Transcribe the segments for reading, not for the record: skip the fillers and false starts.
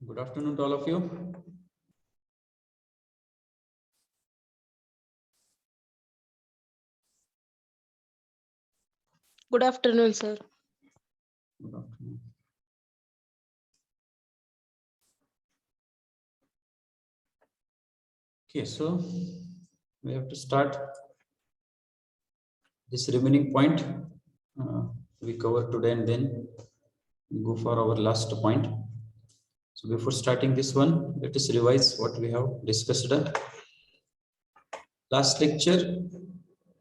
Good afternoon to all of you. Good afternoon, sir. Good afternoon. Okay, so we have to start this remaining point we cover today, and then we go for our last point. So before starting this one, let us revise what we have discussed. Last lecture,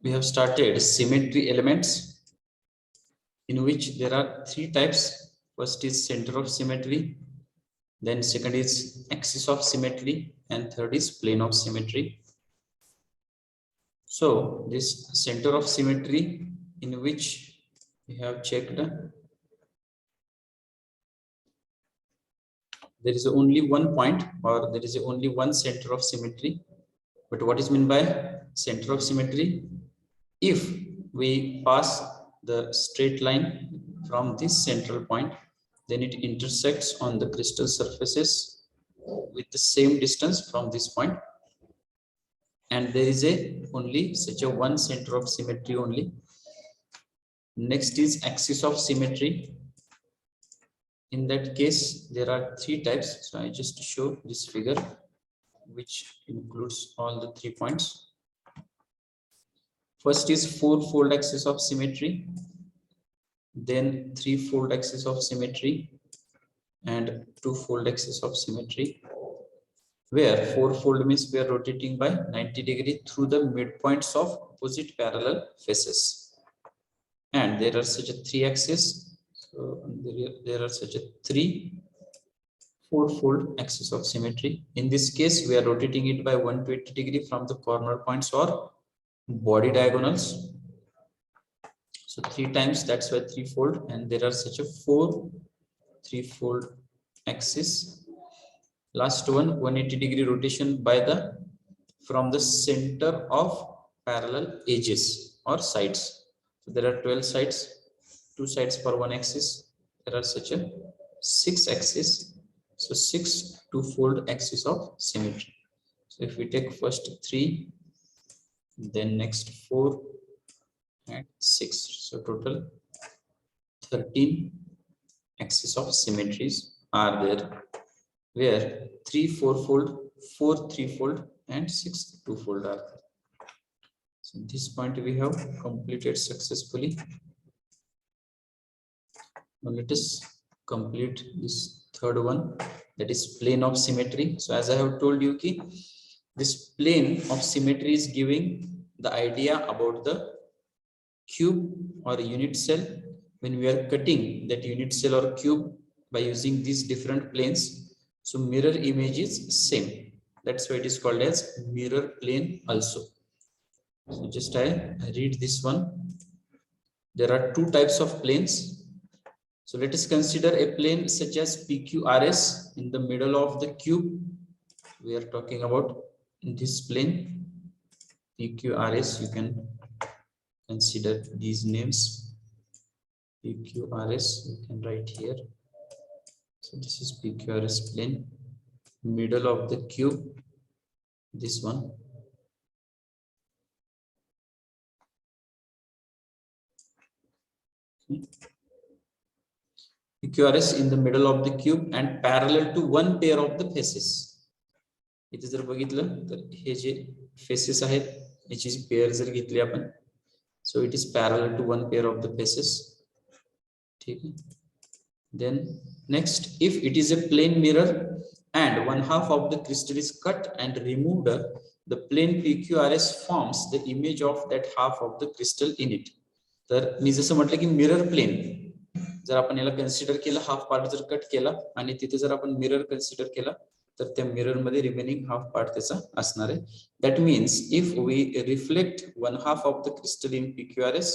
we have started symmetry elements, in which there are three types. First is center of symmetry, then second is axis of symmetry, and third is plane of symmetry. So this center of symmetry, in which we have checked, there is only one point, or there is only one center of symmetry. But what is meant by center of symmetry? If we pass the straight line from this central point, then it intersects on the crystal surfaces with the same distance from this point, and there is only such a one center of symmetry only. Next is axis of symmetry. In that case, there are three types. So I just show this figure, which includes all the 3 points. First is four-fold axis of symmetry, then three-fold axis of symmetry, and two-fold axis of symmetry, where four-fold means we are rotating by 90 degrees through the midpoints of opposite parallel faces. And there are such a three axes. So there are such a three four-fold axis of symmetry. In this case, we are rotating it by 120 degrees from the corner points or body diagonals. So 3 times, that's why threefold, and there are such a 4 threefold axis. Last one, 180 degree rotation by the from the center of parallel edges or sides. So there are 12 sides, 2 sides per one axis. There are such a 6 axes. So 6 two-fold axis of symmetry. So if we take first 3, then next 4 and 6, so total 13 axis of symmetries are there, where 3 four-fold, 4 three-fold, and 6 two-fold are there. So this point we have completed successfully. Now let us complete this third one, that is plane of symmetry. So as I have told you, this plane of symmetry is giving the idea about the cube or unit cell. When we are cutting that unit cell or cube by using these different planes, so mirror image is same. That's why it is called as mirror plane also. So just I read this one. There are two types of planes. So let us consider a plane such as PQRS in the middle of the cube. We are talking about this plane PQRS. You can consider these names. PQRS, you can write here. So this is PQRS plane, middle of the cube, this one. Okay. PQRS in the middle of the cube and parallel to one pair of the faces. इथे जर बघितलं तर हे जे faces आहेत याची जी pair जर घेतली आपण, so it is parallel to one pair of the faces. ठीक है. Then next, if it is a plane mirror and one half of the crystal is cut and removed, the plane PQRS forms the image of that half of the crystal in it. तर मी जसं म्हटलं की mirror plain जर आपण याला consider केलं, half part जर cut केला आणि तिथे जर आपण मिरर कन्सिडर केला, तर त्या मिरर मध्ये रिमेनिंग हाफ पार्ट त्याचा असणार आहे. That means if we reflect one half of the crystal in PQRS,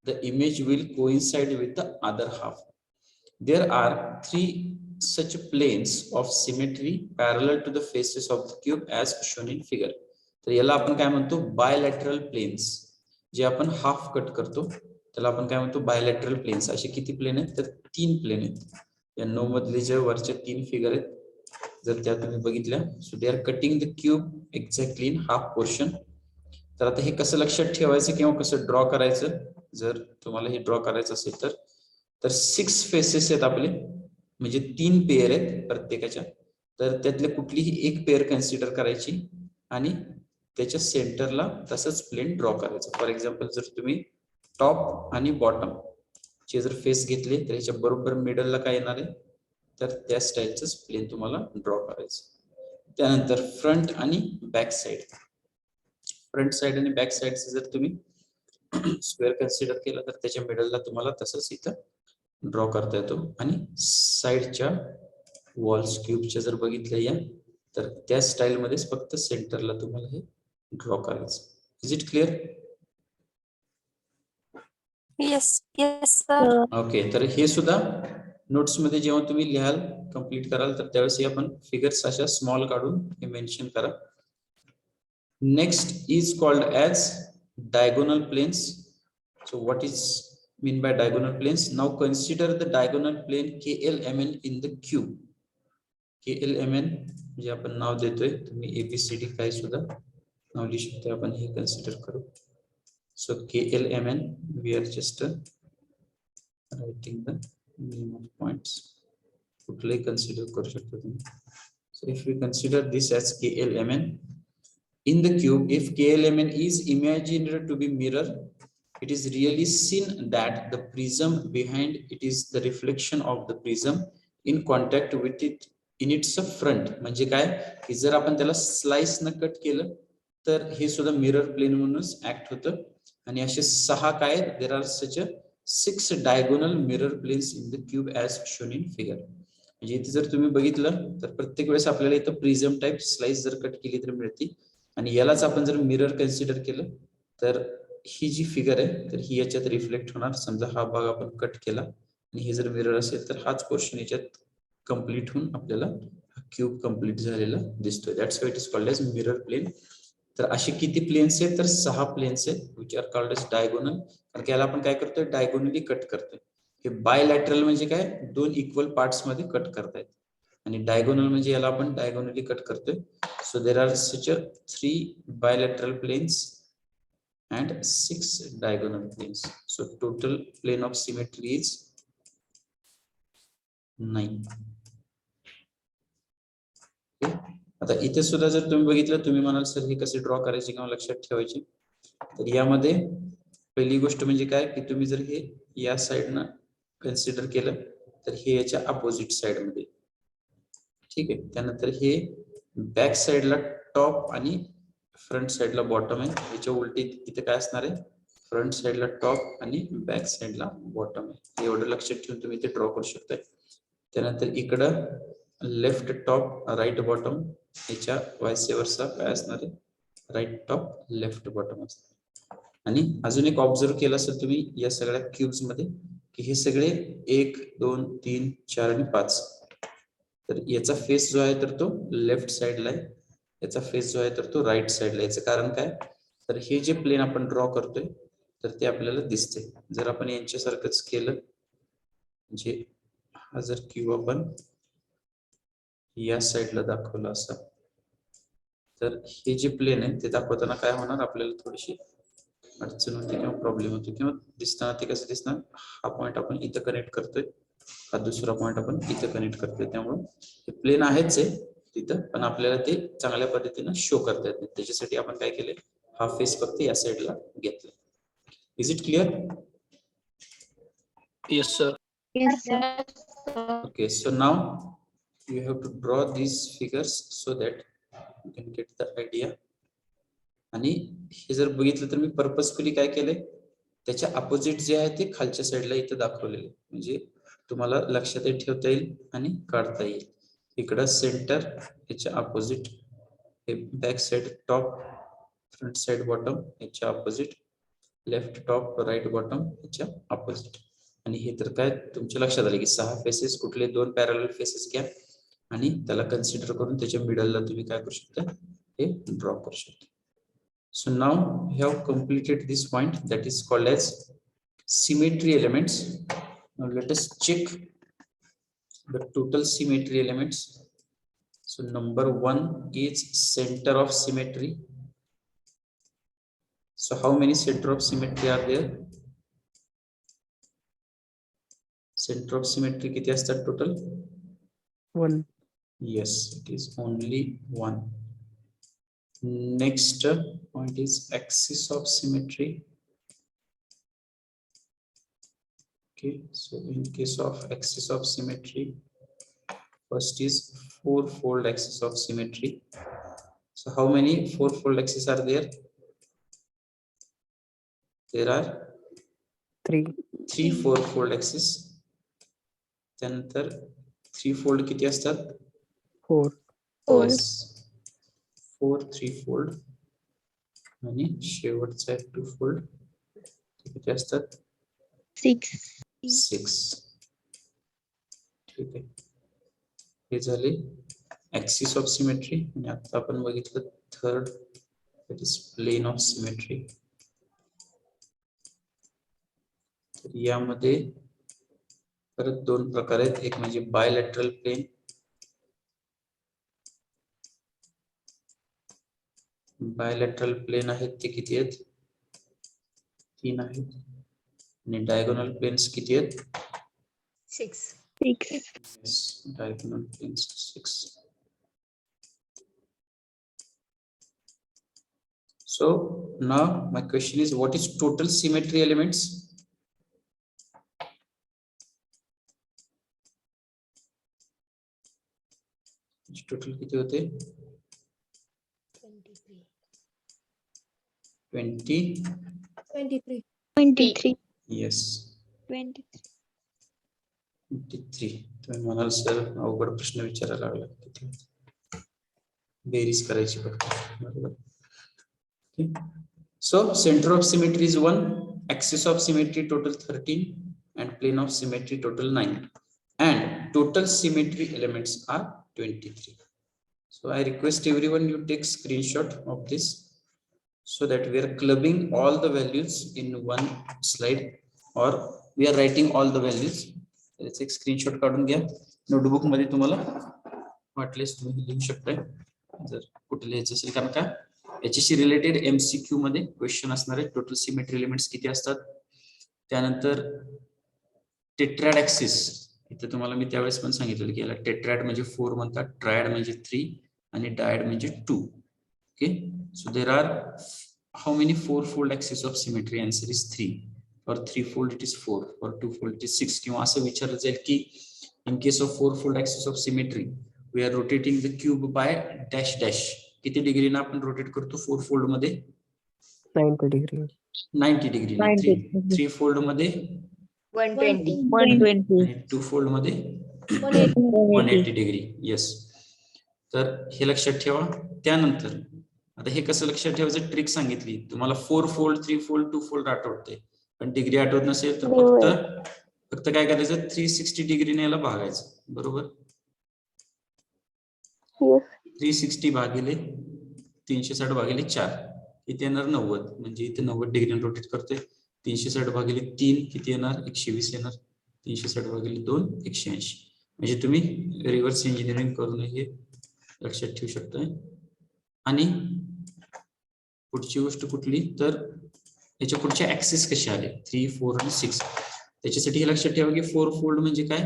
the image will coincide with the other half. There are 3 such planes of symmetry parallel to the faces of the cube as shown in figure. तर याला आपण काय म्हणतो, bilateral planes. जे आपण half cut करतो त्याला आपण काय म्हणतो, बायलॅटरल प्लेन्स. असे किती प्लेन आहेत, तर 3 प्लेन आहेत. या 9 मधले जे वरचे 3 फिगर आहेत जर त्या तुम्ही बघितल्या, so they are cutting the cube exactly in half portion. तर आता हे कसं लक्षात ठेवायचं किंवा कसं ड्रॉ करायचं, जर तुम्हाला हे ड्रॉ करायचं असेल तर 6 फेसेस आहेत आपले, म्हणजे 3 पेअर आहेत प्रत्येकाच्या. तर त्यातले कुठलीही एक पेअर कन्सिडर करायची आणि त्याच्या सेंटरला तसंच प्लेन ड्रॉ करायचं. फॉर एक्झाम्पल जर तुम्ही टॉप आणि बॉटम चे जर फेस घेतले तर ह्याच्या बरोबर मिडलला काय येणार आहे, तर त्या स्टाईलचंच प्लेन तुम्हाला ड्रॉ करायचं. त्यानंतर फ्रंट आणि बॅक साईड, फ्रंट साईड आणि बॅक साईडचं जर तुम्ही स्क्वेअर कन्सिडर केला तर त्याच्या मिडलला तुम्हाला तसंच इथं ड्रॉ करता येतो. आणि साईडच्या वॉल्स क्यूबच्या जर बघितल्या या, तर त्या स्टाईल मध्येच फक्त सेंटरला तुम्हाला हे ड्रॉ करायचं. Is it clear? Yes sir. Okay, तर हे सुद्धा नोट्स मध्ये जेव्हा तुम्ही लिहाल, कम्प्लीट कराल, तर त्यावेळेस आपण फिगर्स अशा स्मॉल काढून हे मेन्शन करा. Next is called as diagonal planes. So what is mean by diagonal planes? Now consider the diagonal plane KLMN in the cube. KLMN म्हणजे आपण नाव देतोय, तुम्ही ABCD काय सुद्धा नाव लिहू शकता, आपण हे कन्सिडर करू. So KLMN we are just writing the name of points. कुठलेही कन्सिडर करू शकता तुम्ही. So if we consider this as KLMN in the cube, if KLMN is imagined to be mirror, it is really seen that the prism behind it is the reflection of the prism in contact with it in its front. म्हणजे काय की जर आपण त्याला slice न cut केलं तर हे सुद्धा मिरर प्लेन म्हणूनच ऍक्ट होतं. आणि असे 6 काय, there are such 6 diagonal mirror planes in the cube as shown in figure. म्हणजे इथे जर तुम्ही बघितलं तर प्रत्येक वेळेस आपल्याला इथं प्रिझम टाइप स्लाइस जर कट केली तर मिळते. आणि यालाच आपण जर मिरर कन्सिडर केलं तर ही जी फिगर आहे तर ही याच्यात रिफ्लेक्ट होणार. समजा हा भाग आपण कट केला आणि हे जर मिरर असेल तर हाच पोर्शन याच्यात कंप्लीट होऊन आपल्याला हा क्यूब कंप्लीट झालेला दिसतोय. That's why it is called as mirror plane. तर असे किती प्लेन्स आहेत, तर 6 प्लेन्स आहेत which are called as diagonal. कारण याला आपण काय करतोय, डायगोनली कट करतोय. हे बायलॅटरल म्हणजे काय, 2 इक्वल पार्ट्स मध्ये कट करतायत. आणि डायगोनल म्हणजे याला आपण डायगोनली कट करतोय. So there are such 3 bilateral planes and 6 diagonal planes. So total plane of symmetry is 9. Okay. आता इथे सुद्धा जर तुम्ही बघितलं, तुम्ही म्हणाल सर हे कसे ड्रॉ करायचे किंवा लक्षात ठेवायचे, तर यामध्ये पहिली गोष्ट म्हणजे काय की तुम्ही जर हे या साइडनं कन्सिडर केलं तर हे याच्या अपोजिट साइड मध्ये, ठीक आहे. त्यानंतर हे बॅक साइडला टॉप आणि फ्रंट साइडला बॉटम आहे. याच्या उलटी इथे काय असणार आहे, फ्रंट साइडला टॉप आणि बॅक साइडला बॉटम आहे. एवढं लक्षात ठेवून तुम्ही ते ड्रॉ करू शकता. त्यानंतर इकडं लेफ्ट टॉप राईट बॉटम, याच्या वायस वर्सा काय असणार आहे, राईट टॉप लेफ्ट बॉटम असणार. आणि अजून एक ऑब्झर्व केलं असेल तुम्ही या सगळ्या क्यूब्स मध्ये की हे सगळे 1 2 3 4 आणि 5, तर याचा फेस जो आहे तर तो लेफ्ट साइडला आहे, याचा फेस जो आहे तर तो राईट साइडला. याचं कारण काय, तर हे जे प्लेन आपण ड्रॉ करतोय तर ते आपल्याला दिसते. जर आपण यांच्यासारखंच केलं, म्हणजे हा जर क्यूब आपण या साइडला दाखवला असा, तर हे जे प्लेन आहे ते दाखवताना काय होणार, आपल्याला थोडीशी अडचण होते किंवा प्रॉब्लेम होतो, किंवा दिसताना ते कसं दिसणार, हा पॉइंट आपण इथं कनेक्ट करतोय, हा दुसरा पॉइंट आपण इथं कनेक्ट करतोय. त्यामुळे हे प्लेन आहेच आहे तिथं, पण आपल्याला ते चांगल्या पद्धतीनं शो करता येत नाही. त्याच्यासाठी आपण काय केलंय, हा फेस फक्त या साइडला घेतला. Is it clear? Yes sir. Okay, so now you have to draw these figures so that you can get the idea. आणि हे जर बघितलं तर मी पर्पजफुली काय केलंय, त्याच्या अपोजिट जे आहे ते खालच्या साईडला इथं दाखवलेले, म्हणजे तुम्हाला लक्षात ठेवता येईल आणि काढता येईल. इकडं सेंटर, याच्या अपोजिट हे back side top, front side bottom याच्या opposite, left top right bottom याच्या अपोजिट. आणि हे तर काय तुमच्या लक्षात आले की 6 फेसेस, कुठले 2 पॅरलल फेसेस घ्या आणि त्याला कन्सिडर करून त्याच्या मिडलला तुम्ही काय करू शकता, हे ड्रॉ करू शकता. So now we have completed this point that is called as symmetry elements. Now let us check the total symmetry elements. So number 1 is center of symmetry. So how many center of symmetry are there? Center of symmetry किती असतात total? 1. Yes, it is only 1. Next point is axis of symmetry. Okay, so in case of axis of symmetry, first is four-fold axis of symmetry. So how many four-fold axes are there? There are 3. 3 four-fold axes. त्यानंतर 3-fold किती असतात? 4. Yes. 4 3-fold आणि शेवटचा आहे 2-fold. किती असतात? 6. ठीक आहे. हे झाले ऍक्सिस ऑफ सिमेट्री. आणि आता आपण बघितलं third, that is plane of symmetry. तर यामध्ये परत 2 प्रकार आहेत. एक म्हणजे बायलॅटरल प्लेन. बायलॅटरल प्लेन आहेत ते किती आहेत? 3 आहेत. आणि डायगोनल प्लेन्स किती आहेत? 6. Yes, diagonal planes 6. So now my question is, what is total symmetry elements? Total किती होते? 23. Yes, 23. 23. तुम्ही म्हणाल सर अवघड प्रश्न विचारायला लागला. किती बेरीज करायची फक्त. बरोबर. So center of symmetry is 1, axis of symmetry total 13, and plane of symmetry total 9, and total symmetry elements are 23. So I request everyone you take screenshot of this so that we are clubbing all the values in one slide, or we are writing all the values. त्याचे एक screenshot काढून घ्या. Notebook मध्ये तुम्हाला wattless तुम्ही लिहू शकताय जर कुठे लिहायचं असेल. कारण का याच्याशी रिलेटेड MCQ मध्ये क्वेश्चन असणार आहे. टोटल सिमेट्री एलिमेंट्स किती असतात. त्यानंतर टेट्रॅड ऍक्सिस. इथे तुम्हाला मी त्यावेळेस पण सांगितलं की याला टेट्रॅड म्हणजे 4 म्हणतात, ट्रायड म्हणजे 3 आणि डायड म्हणजे 2. Okay, so there are how many four-fold axis of symmetry? Answer is 3. For 3-fold it is 4. For 2-fold it is 6. किंवा असं विचारलं जाईल की in case of 4-fold axis of symmetry we are rotating the cube by dash dash. किती डिग्रीने आपण rotate करतो 4-fold मध्ये? 90 degree. 90 डिग्रीने. 3-fold मध्ये 120. आणि 2-fold मध्ये 180 डिग्री. येस, तर हे लक्षात ठेवा. त्यानंतर आता हे कसं लक्षात ठेवायचं ट्रिक सांगितली तुम्हाला. 4-fold 3-fold 2-fold आठवते, पण डिग्री आठवत नसेल तर फक्त काय करायचं, 360 डिग्रीने याला भागायचं. बरोबर. 360 भागिले 360 भागिले 4 किती येणार? 90. म्हणजे इथे 90 डिग्रीने रोटेट करतोय. 360 भागिले 3 किती येणार? 120 येणार. 360 भागिले 2 180. म्हणजे तुम्ही रिव्हर्स इंजिनिअरिंग करून हे लक्षात ठेवू शकताय. आणि पुढची गोष्ट कुठली तर याच्या पुढचे ऍक्सिस कसे आले 3, 4 आणि 6. त्याच्यासाठी हे लक्षात ठेवा की 4-fold म्हणजे काय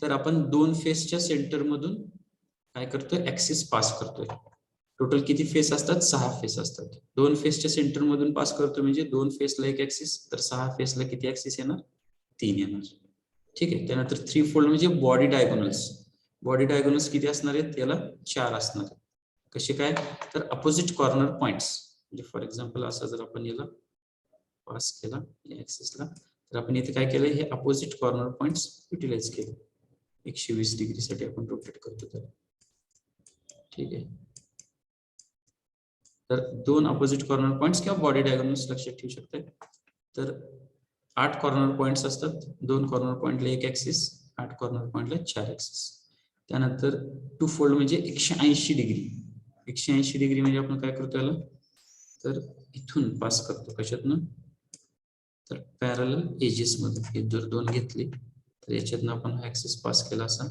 तर आपण 2 फेसच्या सेंटर मधून काय करतोय, ऍक्सिस पास करतोय. टोटल किती फेस असतात? 6 फेस असतात. 2 फेसच्या सेंटर मधून पास करतोय म्हणजे 2 फेसला एक ऍक्सिस, तर 6 फेसला किती ऍक्सिस येणार? 3 येणार. ठीक आहे. त्यानंतर 3-fold म्हणजे बॉडी डायगोनल्स. बॉडी डायगोनल्स किती असणार आहेत? याला 4 असणार आहेत. कसे काय तर अपोजिट कॉर्नर पॉइंट्स. म्हणजे फॉर एक्झाम्पल असा जर आपण याला पास केला या ऍक्सिसला, तर आपण इथे काय केलं, हे अपोजिट कॉर्नर पॉइंट्स युटिलाइज केले. 120 डिग्री साठी आपण रोटेट करतो त्याला. ठीक आहे. तर 2 अपोजिट कॉर्नर पॉइंट्स किंवा बॉडी डायगोनल्स लक्षात ठेवू शकता. तर 8 कॉर्नर पॉइंट्स असतात. 2 कॉर्नर पॉइंटला एक ऍक्सिस, 8 कॉर्नर पॉइंटला 4 ऍक्सिस. त्यानंतर 2-fold म्हणजे 180 डिग्री. 180 डिग्री म्हणजे आपण काय करतो याला तर इथून पास करतो. कशातनं तर पॅरलल एजेस मधून. हे जर 2 घेतले तर याच्यातनं आपण ऍक्सिस पास केला असा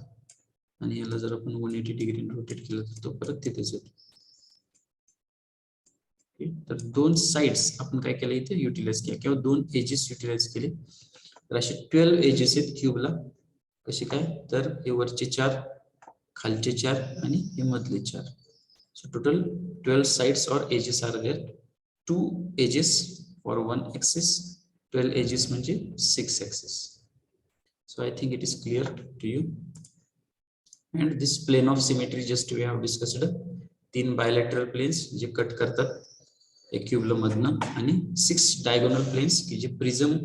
आणि याला जर आपण 180 डिग्री रोटेट केलं तर तो परत तिथेच येतो. तर दोन साइड्स आपण काय केलं इथे युटिलाइज केलं किंवा दोन एजेस युटिलाइज केले. तर असे 12 एजेस आहेत क्यूबला. कसे काय, तर हे वरचे 4, खालचे 4 आणि हे मधले 4. So total 12 sides or edges are there. 2 edges for one axis, 12 edges म्हणजे 6 axis. So I think it is clear to you. And this plane of symmetry just we have discussed. 3 bilateral planes जे cut करतात एक क्यूबला मधनं आणि 6 diagonal planes की जे prism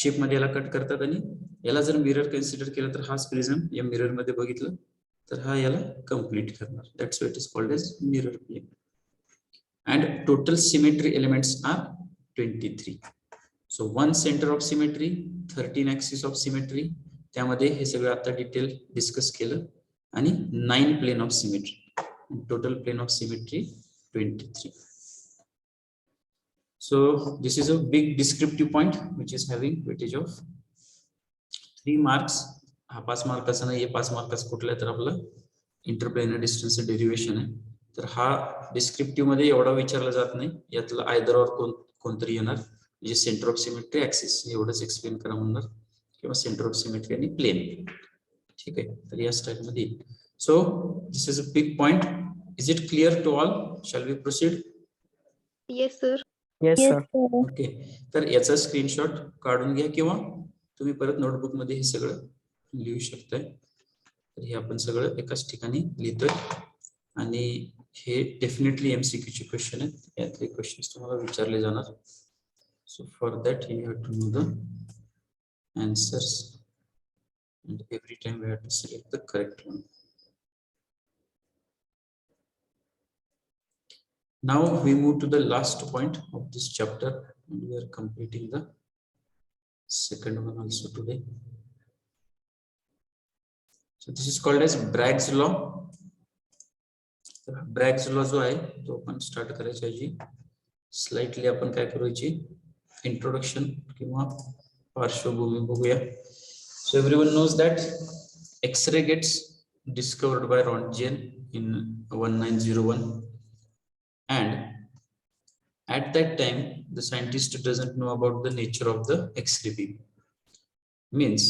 shape मध्ये याला कट करतात आणि याला जर मिरर कन्सिडर केलं तर हाच प्रिझम या मिरर मध्ये बघितलं तर हा याला कंप्लीट करणार. That's why it is called as mirror plane. And total symmetry elements are 23. So one center of symmetry, 13 axis of symmetry. त्यामध्ये हे सगळं आता डिटेल डिस्कस केलं. आणि 9 plane of symmetry. Total plane of symmetry 23. So this is a big descriptive point which is having weightage of 3 marks. हा 5 मार्काचा नाही, 5 मार्काचा कुठला तर आपला इंटरप्लेनर डिस्टन्स डेरिव्हेशन आहे. तर हा डिस्क्रिप्टिव्ह मध्ये एवढा विचारला जात नाही. यातला आयदर ऑर कोणतरी येणार, म्हणजे सेंटर ऑफ सिमेट्री ऍक्सिस एवढंच एक्सप्लेन करा म्हणणार किंवा सेंटर ऑफ सिमेट्री आणि प्लेन. ठीक आहे, तर या स्टाईल मध्ये. So this is a big point. Is it clear to all? Shall we proceed? Yes, sir. Yes, sir. Okay, तर याचा स्क्रीनशॉट काढून घ्या किंवा तुम्ही परत नोटबुक मध्ये हे सगळं लिहू शकताय. तर हे आपण सगळं एकाच ठिकाणी लिहितोय आणि हे डेफिनेटली एमसीक्यू चे क्वेश्चन आहेत. यातले क्वेश्चन्स तुम्हाला विचारले जाणार. So for that you have to know the answers and every time we have to select the correct one. Now we move to the last point of this chapter and we are completing the second one also today. So this is called as Bragg's law. Bragg's law जो आहे तो आपण start करायच्या आधी slightly आपण काय करायची introduction किंवा पार्श्वभूमी बघूया. So everyone knows that X-ray gets discovered by Röntgen in 1901, and at that time the scientist doesn't know about the nature of the X-ray beam. Means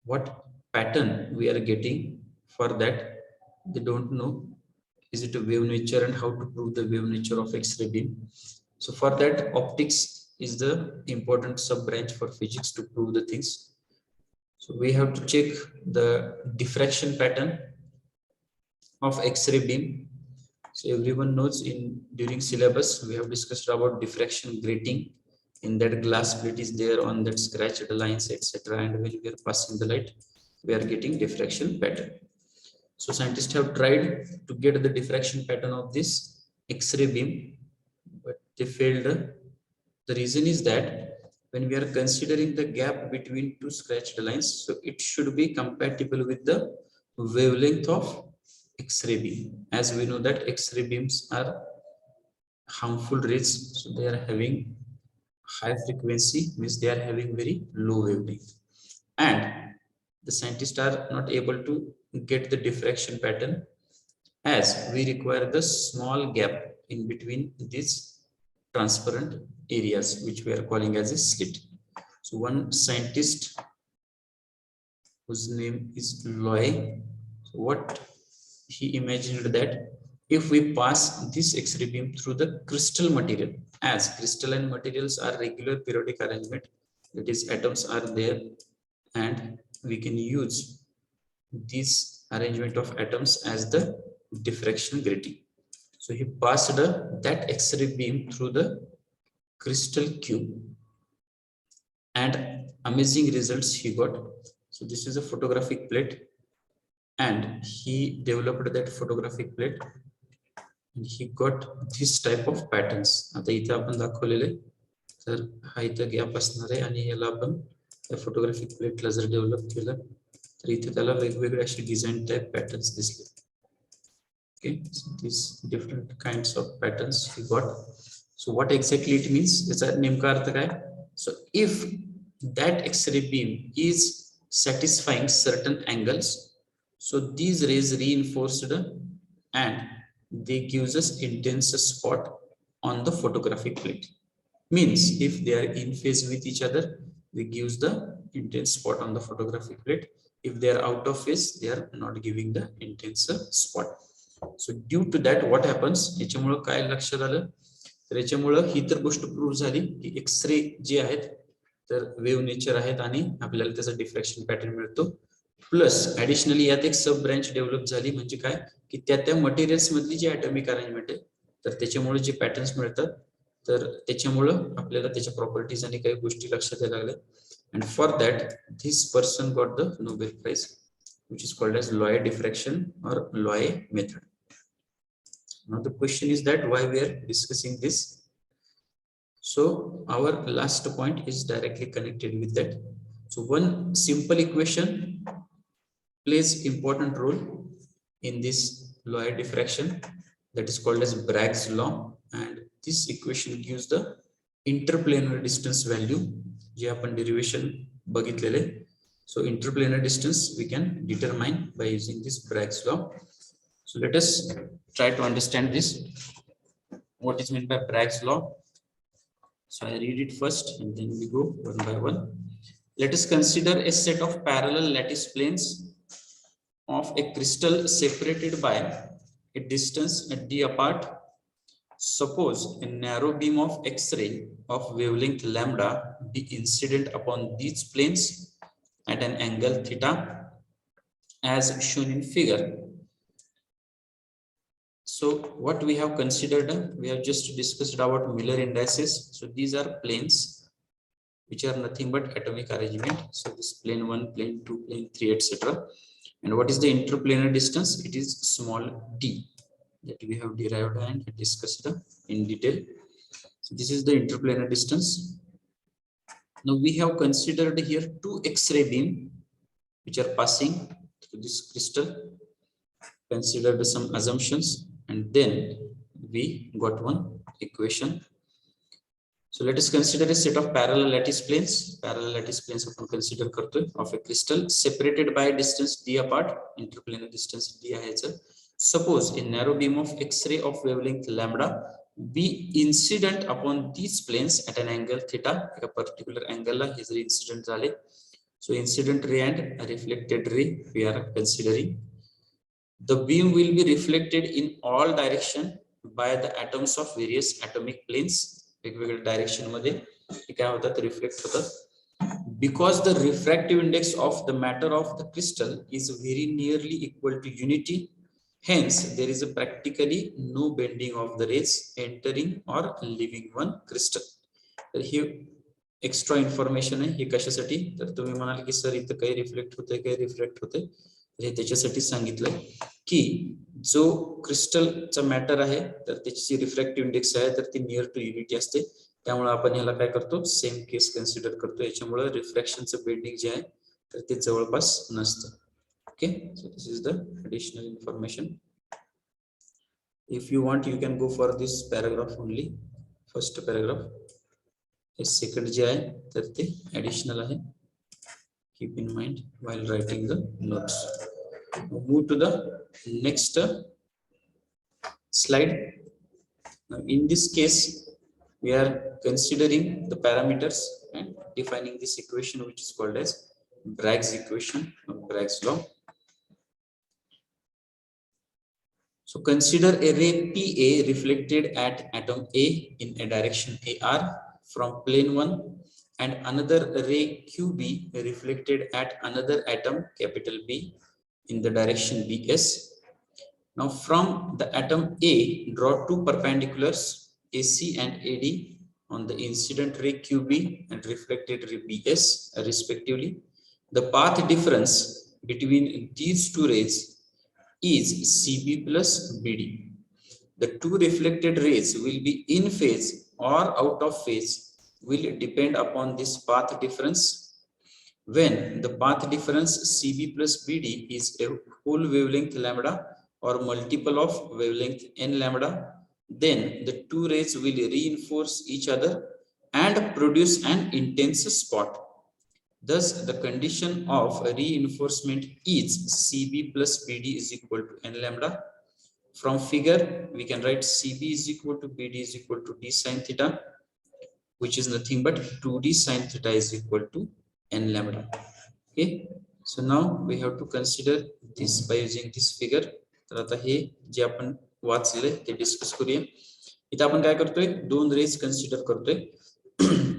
what pattern we are getting, for that they don't know. Is it a wave nature and how to prove the wave nature of X-ray beam? So for that optics is the important sub branch for physics to prove the things. So we have to check the diffraction pattern of X-ray beam. So everyone knows during syllabus we have discussed about diffraction grating. In that glass plate is there, on that scratched lines etc. And when we are passing the light we are getting diffraction pattern. So scientists have tried to get the diffraction pattern of this X-ray beam, but they failed. The reason is that when we are considering the gap between two scratched lines, so it should be compatible with the wavelength of X-ray beam. As we know that X-ray beams are harmful rays, so they are having high frequency, means they are having very low wavelength, and the scientists are not able to get the diffraction pattern as we require the small gap in between these transparent areas which we are calling as a slit. So one scientist whose name is Loy, so what he imagined that if we pass this X-ray beam through the crystal material, as crystalline materials are regular periodic arrangement, that is atoms are there, and we can use this arrangement of atoms as the diffraction grating. So he passed that X-ray beam through the crystal cube and amazing results he got. So this is a photographic plate and he developed that photographic plate and he got this type of patterns. आता इथे आपण दाखवलेले, तर हा इथे gap असणार आहे आणि याला आपण त्या फोटोग्राफिक प्लेटला जर डेव्हलप केलं तर इथे त्याला वेगवेगळे असे डिझाइन टाइप पॅटर्न्स दिसले. Okay, so these different kinds of patterns he got. So what exactly it means? याचा नेमका अर्थ काय? So if that X-ray beam is satisfying certain angles, So these rays reinforced and they gives us intense spot on the photographic plate. Means if they are in phase with each other, they gives the intense spot on the photographic plate. If they are out of phase, they are not giving the intense spot. So due to that what happens, याच्यामुळे काय लक्षात आलं, तर याच्यामुळे ही तर गोष्ट prove झाली की एक्सरे जे आहेत तर वेव्ह नेचर आहेत आणि आपल्याला त्याचा डिफ्रॅक्शन पॅटर्न मिळतो. प्लस ऍडिशनली यात एक सब ब्रँच डेव्हलप झाली, म्हणजे काय की त्या मटेरियल्स मधली जी ऍटॉमिक अरेंजमेंट आहे तर त्याच्यामुळे जे पॅटर्न्स मिळतात तर त्याच्यामुळे आपल्याला त्याच्या प्रॉपर्टीज आणि काही गोष्टी लक्षात यायला लागल्या. And for that this person got the Nobel Prize, which is called as Loy diffraction or Loy method. Now the question is that why we are discussing this. So our last point is directly connected with that. So one simple equation plays important role in this Loy diffraction, that is called as Bragg's law, and this equation gives the interplanar distance value जे आपण derivation बघितलेले. So interplanar distance we can determine by using this Bragg's law. So let us try to understand this, what is meant by Bragg's law. So I read it first and then we go one by one. Let us consider a set of parallel lattice planes of a crystal separated by a distance d apart. Suppose a narrow beam of X-ray of wavelength lambda be incident upon these planes at an angle theta as shown in figure. So what we have considered, we have just discussed about Miller indices. So these are planes which are nothing but atomic arrangement. So this plane 1, plane 2, plane 3, etc. And what is the interplanar distance? It is small d that we have derived and discussed in detail. So this is the interplanar distance. Now we have considered here two X-ray beam which are passing through this crystal, considered some assumptions, and then we got one equation. So let us consider a set of parallel lattice planes. Parallel lattice planes आपण consider करतोय of a crystal separated by a distance d apart. Interplanar distance d आहे याचं. Suppose a narrow beam of X-ray of wavelength lambda be incident upon these planes at an angle theta. A particular angle ला हे जर incident झाले. So incident ray and reflected ray we are considering. The beam will be reflected in all direction by the atoms of various atomic planes. वेगवेगळ्या direction मध्ये हे काय होतात, reflect होतात. Because the refractive index of the matter of the crystal is very nearly equal to unity, hence there is a practically no bending of the rays entering or leaving one crystal. तर हे extra information आहे. हे कशासाठी, तर तुम्ही म्हणाल की sir इथं काही रिफ्लेक्ट होतंय, काही रिफ्लेक्ट होतंय, तर हे त्याच्यासाठी सांगितलंय की जो क्रिस्टलचा मॅटर आहे तर त्याची रिफ्रॅक्टिव्ह इंडेक्स आहे तर ती नियर टू युनिटी असते. त्यामुळे आपण ह्याला काय करतो, सेम केस कन्सिडर करतो. याच्यामुळे रिफ्रॅक्शनचं बेंडिंग जे आहे तर ते जवळपास नसतं. Okay, so this is the additional information. If you want you can go for this paragraph only, first paragraph. हे सेकंड जे आहे तर ते ॲडिशनल आहे. Keep in mind while writing the notes. Move to the next slide. Now in this case we are considering the parameters and defining this equation which is called as Bragg's equation or Bragg's law. So consider a ray PA reflected at atom A in a direction AR from plane 1 and another ray QB reflected at another atom capital B in the direction BS. Now from the atom A, draw two perpendiculars AC and AD on the incident ray QB and reflected ray BS respectively. The path difference between these two rays is CB plus BD. The two reflected rays will be in phase or out of phase will depend upon this path difference. When the path difference CB plus BD is a whole wavelength lambda or multiple of wavelength n lambda, then the two rays will reinforce each other and produce an intense spot. Thus the condition of reinforcement is CB plus BD is equal to n lambda. From figure we can write CB is equal to BD is equal to d sin theta, which is nothing but 2d sin theta is equal to n lambda. Okay, so now we have to consider this by using this figure. तर आता हे जे आपण वाचले ते discuss करूया. इथे आपण काय करतोय, दोन रेज कन्सिडर करतोय.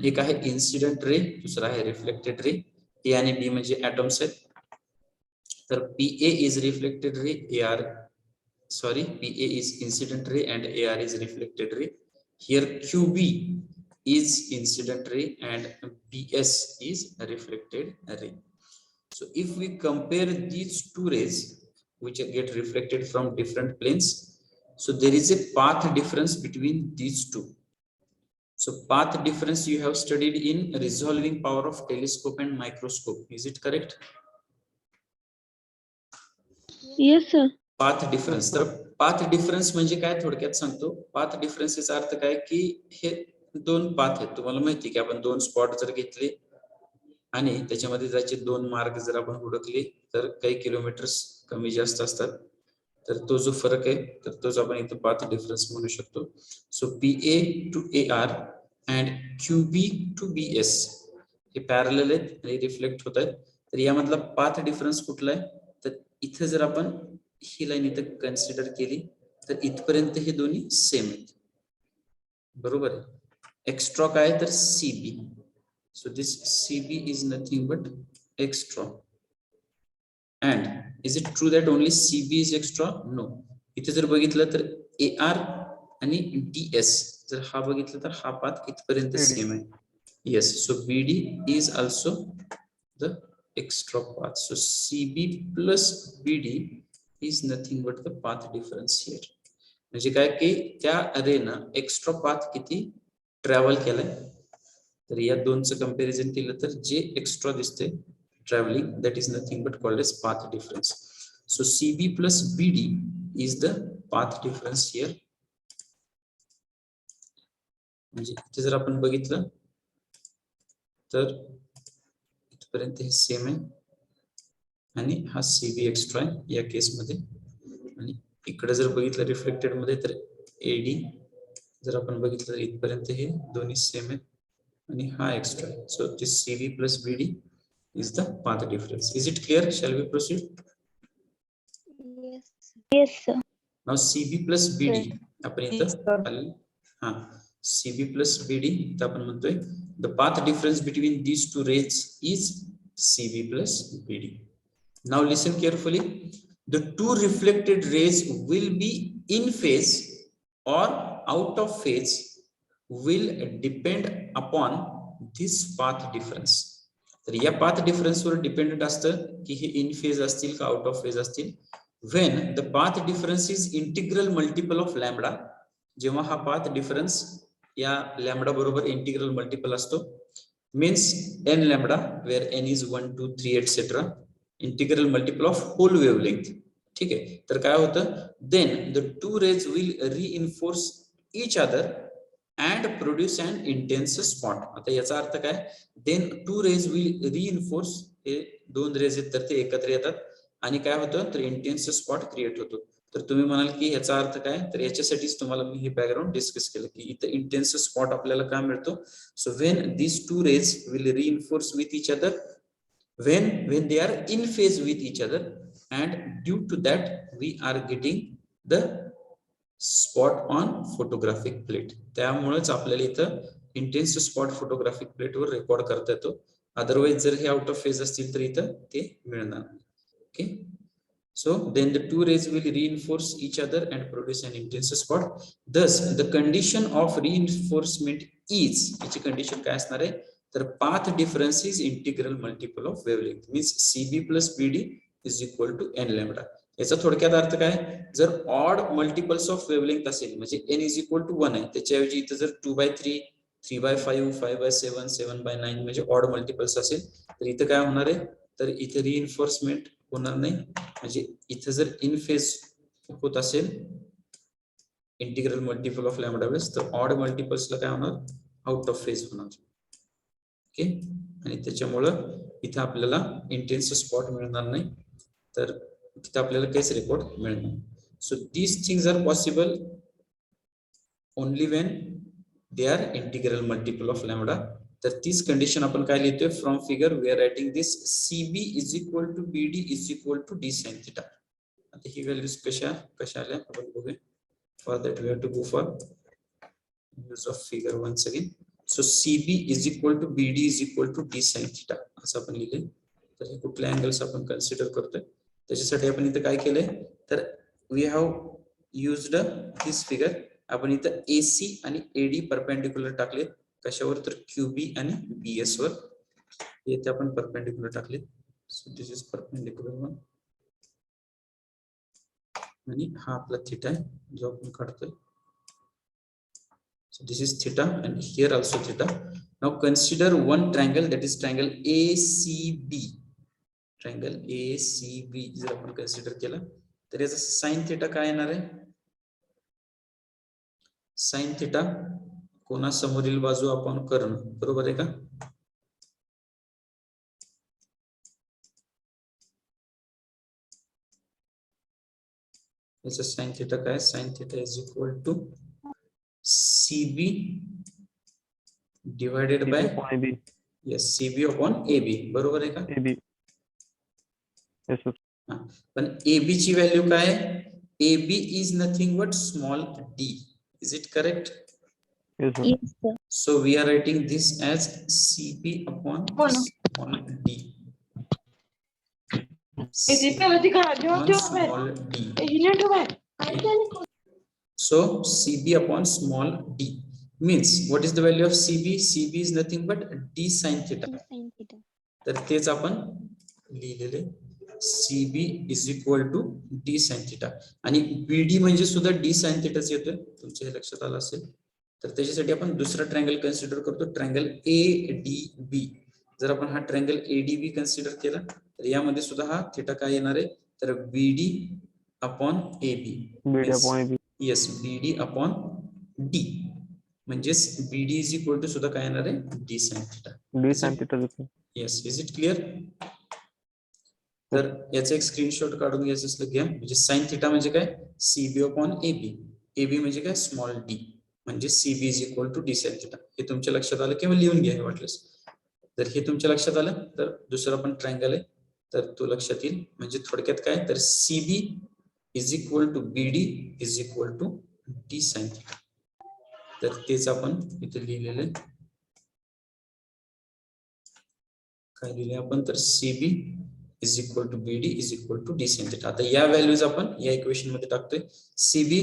एक आहे इन्सिडेंट रे, दुसरा आहे रिफ्लेक्टेड रे. ए आणि बी म्हणजे ऍटम्स आहेत. तर PA is reflected ray, PA is incident ray and AR is reflected ray. Here QB is incident ray and BS is reflected ray. So if we compare these two rays which get reflected from different planes, so there is a path difference between these two. So path difference you have studied in resolving power of telescope and microscope. Is it correct? Yes, sir. Path difference. तर path difference म्हणजे काय थोडक्यात सांगतो. Path डिफरन्सचा अर्थ काय की हे दोन पाथ आहेत. तुम्हाला माहिती की आपण दोन स्पॉट जर घेतले आणि त्याच्यामध्ये जायचे दोन मार्ग जर आपण हुडकले तर काही किलोमीटर्स कमी जास्त असतात. तर तो जो फरक आहे तर तोच आपण इथे पाथ डिफरन्स म्हणू शकतो. So PA to AR and QB to BS हे पॅरलल आहेत आणि रिफ्लेक्ट होत आहेत. तर यामधला पाथ डिफरन्स कुठला आहे, तर इथे जर आपण ही लाईन इथे कन्सिडर केली तर इथपर्यंत हे दोन्ही सेम आहेत, बरोबर आहे. एक्स्ट्रा काय तर CB. So this CB is nothing but extra. And is it true that only CB is extra? No. इथे जर बघितलं तर AR आणि DS जर हा बघितलं तर हा पाथ इथपर्यंत सेम आहे. Yes, so BD is also the extra path. So CB plus BD is nothing but the path difference here. म्हणजे काय की त्या रेनं एक्स्ट्रा पाथ किती ट्रॅव्हल केलाय. तर या दोनचं कंपॅरिझन केलं तर जे एक्स्ट्रा दिसते travelling that is nothing but called as path difference. So CB plus BD is the path difference here. म्हणजे इथे जर आपण बघितलं तर इथपर्यंत हे सेम आहे आणि हा CB एक्स्ट्रा आहे या केस मध्ये. आणि इकडे जर बघितलं रिफ्लेक्टेड मध्ये तर AD जर आपण बघितलं तर इथपर्यंत हे दोन्ही सेम आहेत आणि हा एक्स्ट्रा आहे. So this CB plus BD is the path difference. Is it clear? Shall we proceed? Yes, sir. Now CB plus BD आपण इथं हा CB plus BD इथं आपण म्हणतोय the path difference between these two rays is CB plus BD. Now listen carefully. The two reflected rays will be in phase or out of phase will depend upon this path difference. तर या path difference were dependent असतं की हे in phase असतील का out of phase असतील. when the path difference is integral multiple of lambda, जेव्हा हा पाथ डिफरन्स या लॅम्बडा बरोबर इंटिग्रल मल्टिपल असतो, means n lambda where n is 1 2 3 etc. Integral multiple of whole wavelength. ठीक आहे. तर काय होतं, then the two rays will reinforce each other and produce an intense spot. आता याचा अर्थ काय, then two rays will reinforce, हे दोन रेज आहेत तर ते एकत्र येतात आणि काय होतं तर इंटेन्स स्पॉट क्रिएट होतो. तर तुम्ही म्हणाल की याचा अर्थ काय, तर याच्यासाठीच तुम्हाला मी हे बॅकग्राऊंड डिस्कस केलं की इथं इंटेन्स स्पॉट आपल्याला काय मिळतो. So when these two rays will reinforce with each other when they are in phase with each other, and due to that we are getting the spot on photographic plate. त्यामुळेच आपल्याला इथं intense spot photographic plate वर record करता येतो. Otherwise जर हे out of phase असतील तर इथं ते मिळणार नाही. Okay, so then the two rays will reinforce each other and produce an intense spot. Thus the condition of reinforcement is, याची कंडिशन काय असणार आहे तर path difference is integral multiple of wavelength, means CB plus BD is equal to n lambda. याचा थोडक्यात अर्थ काय, जर ऑड मल्टिपल्स ऑफ वेवलेंथ असेल म्हणजे n is equal to 1 आहे, त्याच्याऐवजी इथं जर 2/3 3/5 5/7 7/9 म्हणजे ऑड मल्टिपल्स असेल तर इथं काय होणार आहे तर इथे रिइन्फोर्समेंट होणार नाही. म्हणजे इथे जर इन फेज होत असेल इंटिग्रल मल्टिपल ऑफ लॅम्बडा वेळेस तर ऑड मल्टिपल्सला काय होणार आउट ऑफ फेज होणार. ओके, आणि त्याच्यामुळं इथं आपल्याला इंटेन्स स्पॉट मिळणार नाही, तर तिथं आपल्याला काहीच रेकॉर्ड मिळणार. So these things are possible only when they are integral multiple of lambda. तर तीच कंडिशन आपण काय लिहितोय, from figure we are writing this CB is equal to BD is equal to D sin theta. आता ही values कशा आल्या आपण बघूया. For that we have to go for use of figure once again. So CB is equal to BD is equal to D sin theta असं आपण लिहिले. तर हे कुठल्या अँगल्स आपण कन्सिडर करतोय, त्याच्यासाठी आपण इथं काय केलंय, तर we have used this figure. आपण इथं AC आणि AD परपेंडिक्युलर टाकले. कशावर, तर QB आणि BS वर. इथे आपण परपेंडिक्युलर टाकले. So this is perpendicular one, आणि हा आपला थीटा आहे जो आपण काढतोय. So this is theta and here also theta. Now consider one triangle, that is triangle ACB. Triangle ACB जर आपण कन्सिडर केला तर याचा साइन थीटा काय येणार आहे. साइन थीटा कोणासमोरील बाजू आपण कर्ण, बरोबर आहे का. याचा साइन थीटा काय, sine theta is equal to CB divided by yes CB upon AB, बरोबर आहे का. AB. Yes, sir. पण AB ची व्हॅल्यू काय, AB is nothing but small d. Is it correct. Yes, sir. Yes, sir. So we are writing this as CB upon small d. CB upon small d. So CB upon small d means what is the value of CB? CB is nothing but d sin theta. Sin theta. तर तेच आपण लिहिलेले CB is equal to d sin theta. आणि BD म्हणजे सुद्धा d sin theta येतोय, तुमच्या हे लक्षात आलं असेल. तर त्याच्यासाठी आपण दुसरा ट्रायंगल कन्सिडर करतो, ट्रायंगल ADB. जर आपण हा ट्रायंगल ADB कन्सिडर केला तर यामध्ये सुद्धा हा थीटा काय येणार आहे, तर BD upon AB. BD upon AB. Yes, BD upon D म्हणजेच BD इज इक्वल टू सुद्धा काय येणार आहे, D sin theta. D sin theta. Yes, is it clear. तर याचा एक स्क्रीनशॉट काढून घ्यायचं असलं घ्या. म्हणजे साइन थिटा म्हणजे काय, CB अपॉन AB. AB म्हणजे काय, स्मॉल d, म्हणजे CB is equal to D sin theta. हे तुमच्या लक्षात आलं किंवा लिहून घ्या वाटलंस. जर हे तुमच्या लक्षात आलं तर दुसरा पण ट्रायंगल आहे तर तो लक्षात येईल. म्हणजे थोडक्यात काय, तर CB is equal to BD is equal to D sin theta. तर तेच आपण इथे लिहिलेलं आहे. काय लिहिले आपण, तर CB is equal to BD is equal to D sin theta. आता या व्हॅल्यूज आपण या इक्वेशन मध्ये टाकतोय. CB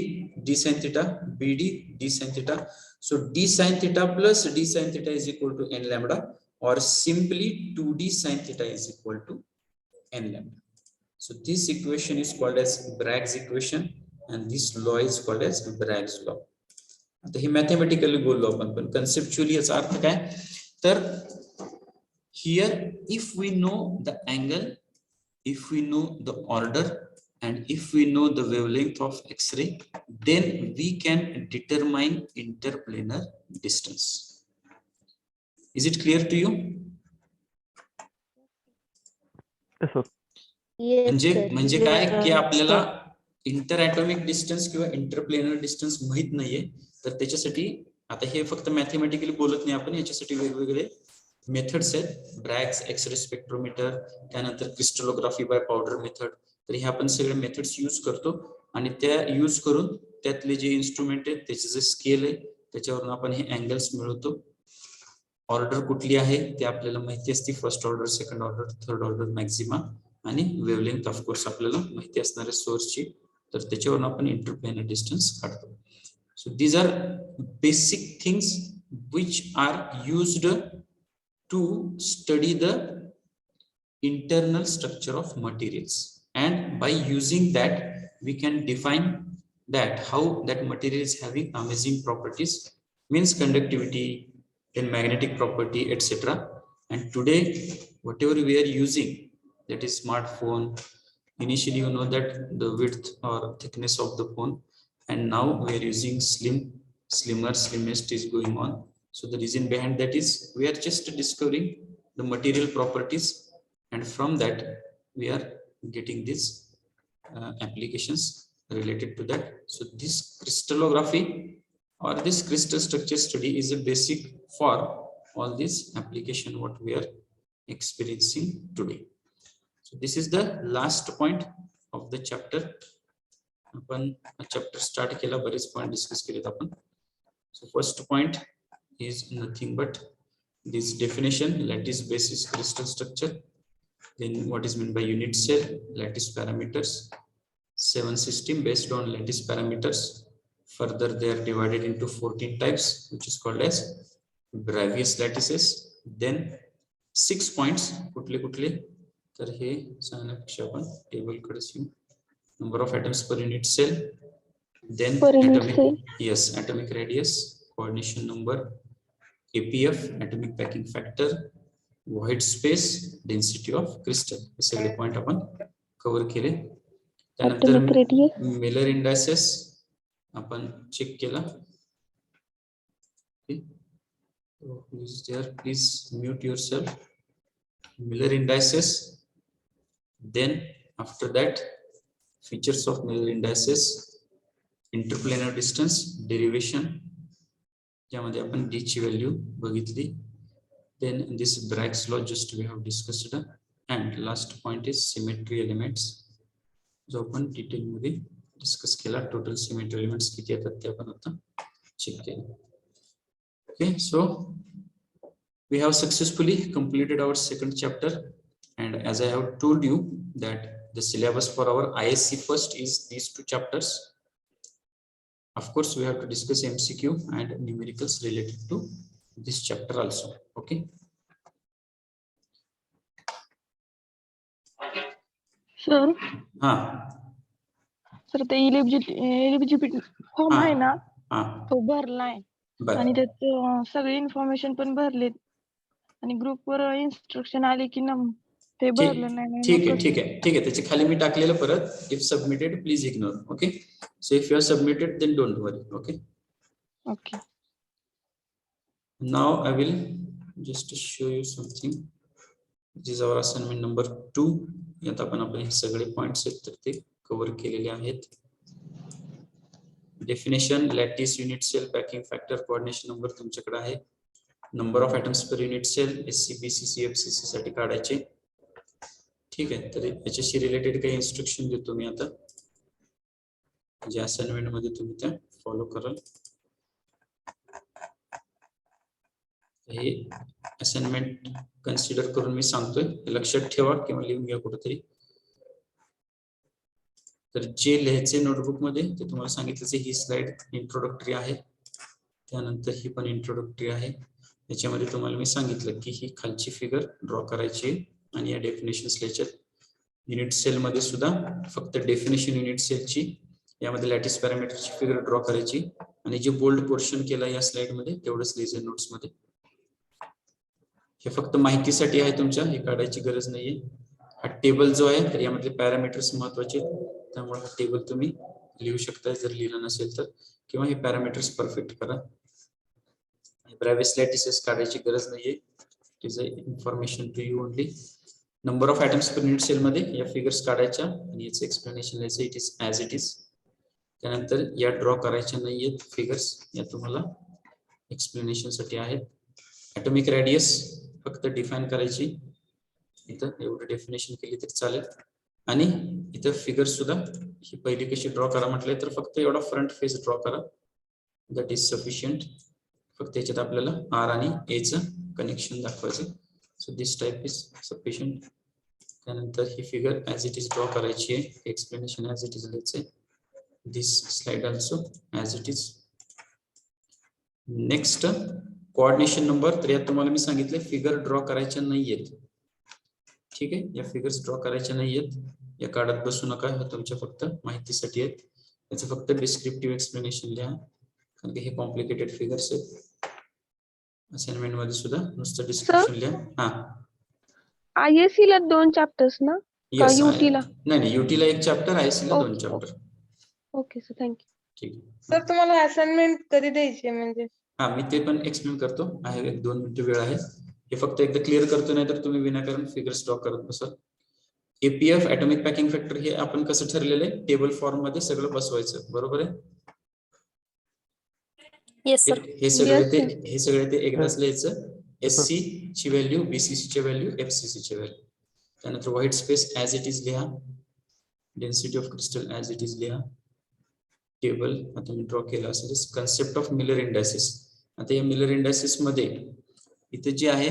D sin theta, BD D sin theta. So D sin theta plus D sin theta is equal to n lambda, or simply 2D sin theta is equal to n lambda. So this equation is called as Bragg's equation and this law is called as Bragg's law. आता हे mathematically बोललो आपण, पण conceptually याचा अर्थ काय, तर here if we know the angle, if we know the order, and if we know the wavelength of X-ray, then we can determine interplanar distance. Is it clear to you? Yes, sir. Yes, sir. म्हणजे काय की आपल्याला inter atomic distance किंवा interplanar distance माहित नाहीये, तर त्याच्यासाठी आता हे फक्त मॅथमॅटिकली बोलत नाही आपण, याच्यासाठी वेगवेगळे मेथड्स आहेत. ब्रॅग्स एक्सरे स्पेक्ट्रोमीटर, त्यानंतर क्रिस्टलोग्राफी बाय पावडर मेथड. तर हे आपण सगळे मेथड्स यूज करतो आणि त्या यूज करून त्यातले जे इन्स्ट्रुमेंट आहेत त्याचे जे स्केल आहे त्याच्यावरून आपण हे अँगल्स मिळवतो. ऑर्डर कुठली आहे ते आपल्याला माहिती असते, first order, second order, third order Maxima, आणि वेवलेंथ ऑफकोर्स आपल्याला माहिती असणाऱ्या सोर्सची, तर त्याच्यावरून आपण इंटरप्लेनर डिस्टन्स काढतो. So these are basic things which are used to study the internal structure of materials, and by using that we can define that how that material is having amazing properties, means conductivity, then magnetic property, etc. And today whatever we are using, that is smartphone, initially you know that the width or thickness of the phone, and now we are using slimmest is going on. So the reason behind that is we are just discovering the material properties, and from that we are getting these applications related to that. So this crystallography or this crystal structure study is a basic for all these application what we are experiencing today. So this is the last point of the chapter. आपण chapter start केला, बरेच point discuss केलेत आपण. So first point is nothing but this definition, lattice basis crystal structure. Then what is meant by unit cell, lattice parameters, 7 system based on lattice parameters. Further they are divided into 14 types, which is called as Braggius lattices. Then 6 points कुठले कुठले तर हे सांगण्यापेक्षा आपण table कडे येऊ. Number of atoms per unit cell, then Per unit atomic cell. yes atomic radius, coordination number, APF atomic packing factor, void space, density of crystal. हे सगळे पॉइंट आपण कव्हर केले. त्यानंतर Atomic radius. मिलर इंडायसेस आपण check केला. Please mute yourself. Miller indices. Then after that, features of Miller indices, interplanar distance, derivation, ज्यामध्ये आपण d ची व्हॅल्यू बघितली. Then this Bragg's law just we have discussed, and last point is symmetry elements, जो आपण detail मध्ये discuss केला. Total symmetry elements किती येतात ते आपण आता चेक केले. Okay, so we have successfully completed our second chapter, and as I have told you that the syllabus for our ISC first is these 2 chapters. Of course, we have to discuss MCQ and numericals related to this chapter also. Okay. Sir, हाँ ते eligibility form आहे ना, हाँ तो भरलाय आणि त्यात सगळी इन्फॉर्मेशन पण भरलेत आणि ग्रुपवर इन्स्ट्रक्शन आले की ते भरलं नाही. ठीक आहे त्याच्या खाली मी टाकलेलं परत, if submitted please ignore. Okay, so if you are submitted then don't worry. Okay okay. Now I will just show you something. This is our assignment number 2. यात आपण आपले हे सगळे पॉइंट्स आहेत तर ते कव्हर केलेले आहेत. Definition, lattice, unit cell, packing factor, coordination number तुमच्याकडे आहे. Number of atoms per unit cell SCBC CFCC साठी काढायचे. ठीक आहे, तर याच्याशी रिलेटेड काही इन्स्ट्रक्शन देतो मी आता, जे असाइनमेंट मध्ये तुम्ही त्या फॉलो कराल. हे असाइनमेंट कन्सिडर करून मी सांगतोय, लक्षात ठेवा किंवा लिहून घ्या कुठेतरी. तर जे लिहायचे नोटबुक मध्ये ते तुम्हाला सांगितलं, ही स्लाइड इंट्रोडक्टरी आहे, त्यानंतर ही पण इंट्रोडक्टरी आहे. याच्यामध्ये तुम्हाला मी सांगितलं की ही खालची फिगर ड्रॉ करायची आणि या डेफिनेशन्स लिहायच्या. युनिट सेल मध्ये सुद्धा फक्त डेफिनेशन युनिट सेलची, यामध्ये लॅटिस पॅरामीटरची फिगर ड्रॉ करायची आणि जे बोल्ड पोर्शन केला या स्लाइड मध्ये तेवढंच लिहायचं नोट्स मध्ये. हे फक्त माहितीसाठी आहे तुमच्या, हे काढायची गरज नाहीये. हा टेबल जो आहे तर यामध्ये पॅरामीटर्स महत्वाचे, त्यामुळे हा टेबल तुम्ही लिहू शकता जर लिहिलं नसेल तर, किंवा हे पॅरामीटर्स परफेक्ट करा. ब्रॅविस लॅटिसेस काढायची गरज नाहीये, it is a information to you only. Number of atoms per unit cell मध्ये या फिगर्स काढायच्या आणि याचं एक्सप्लेनेशन लिहायचं, it is as it is. त्यानंतर या ड्रॉ करायच्या नाहीयेत फिगर्स, या तुम्हाला एक्सप्लेनेशन साठी आहेत. ॲटॉमिक रेडियस फक्त डिफाइन करायची, इथं एवढं डेफिनेशन केली तरी चालेल. आणि इथं फिगर सुद्धा ही पहिली कशी ड्रॉ करा म्हटलंय तर फक्त एवढा फ्रंट फेस ड्रॉ करा, दॅट इज सफिशियंट. फक्त याच्यात आपल्याला R आणि A चं कनेक्शन दाखवायचं, so this type is sufficient. त्यानंतर ही figure as it is draw करायची आहे, एक्सप्लेनेशन ॲज इट इज लिहायचंय. This slide also as it is. Next coordination number, तर यात तुम्हाला मी सांगितले फिगर ड्रॉ करायच्या नाहीयेत. ठीक आहे, या फिगर्स ड्रॉ करायच्या नाहीयेत, या काढत बसू नका, हे तुमच्या फक्त माहितीसाठी आहेत. याचं फक्त डिस्क्रिप्टिव्ह एक्सप्लेनेशन लिहा, कारण की हे कॉम्प्लिकेटेड फिगर्स आहेत. असाइनमेंट मध्ये सुद्धा नुसतं डिस्क्रिप्शन लिहा. हा, ISC ला 2 चॅप्टर्स ना, का यस, UT ला? नाही UT ला 1 चॅप्टर, ISC ला 2 चॅप्टर. Okay sir, thank you. ठीक. सर तुम्हाला असाइनमेंट कधी द्यायची म्हणजे? हा मी ते पण एक्सप्लेन करतो, आहे 1-2 मिनिटं वेळ आहे. हे फक्त एकदा क्लिअर करतो, नाही तर तुम्ही विनाकारण फिगर्स ड्रॉ करत बसाल. एपीएफ ऍटॉमिक पॅकिंग फॅक्टर हे आपण कसं ठरलेलं आहे, टेबल फॉर्म मध्ये सगळं बसवायचं, बरोबर आहे. Yes sir. हे सगळे Yes, ते sir. हे सगळे ते एकदाच लिहायचं. Yes, sir. एससी ची व्हॅल्यू, बीसीसी ची व्हॅल्यू, एफसीसी ची व्हॅल्यू. त्यानंतर white space as it is लिहा, density of crystal as it is लिहा. टेबल आता मी ड्रॉ केलं असेल. Concept of Miller indices. आता या मिलर इंडायसिस मध्ये इथे जे आहे,